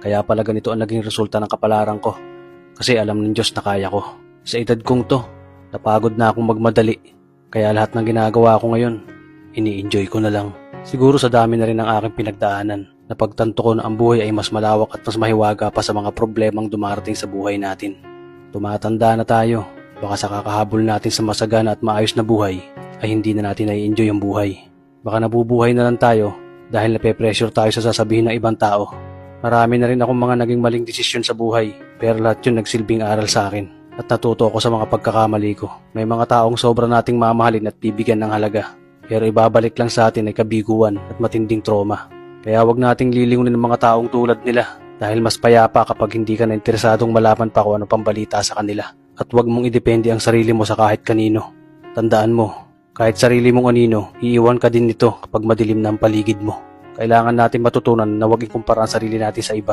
Kaya pala ganito ang naging resulta ng kapalaran ko. Kasi alam ng Diyos na kaya ko. Sa edad kong to, napagod na akong magmadali. Kaya lahat ng ginagawa ko ngayon, ini-enjoy ko na lang. Siguro sa dami na rin ng aking pinagdaanan, napagtanto ko na ang buhay ay mas malawak at mas mahiwaga pa sa mga problemang dumarating sa buhay natin. Tumatanda na tayo, baka sa kakahabol natin sa masagana at maayos na buhay, ay hindi na natin nai-enjoy ang buhay. Baka nabubuhay na lang tayo dahil nape-pressure tayo sa sasabihin ng ibang tao. Marami na rin akong mga naging maling desisyon sa buhay, pero lahat yun nagsilbing aral sa akin at natuto ako sa mga pagkakamali ko. May mga taong sobra nating mamahalin at bibigyan ng halaga, pero ibabalik lang sa atin ay kabiguan at matinding trauma. Kaya wag nating lilingunin ng mga taong tulad nila dahil mas payapa kapag hindi ka na interesadong malaman pa kung ano pang balita sa kanila. At wag mong idepende ang sarili mo sa kahit kanino. Tandaan mo, kahit sarili mong anino, iiwan ka din nito kapag madilim na ang paligid mo. Kailangan natin matutunan na huwag ikumpara ang sarili natin sa iba.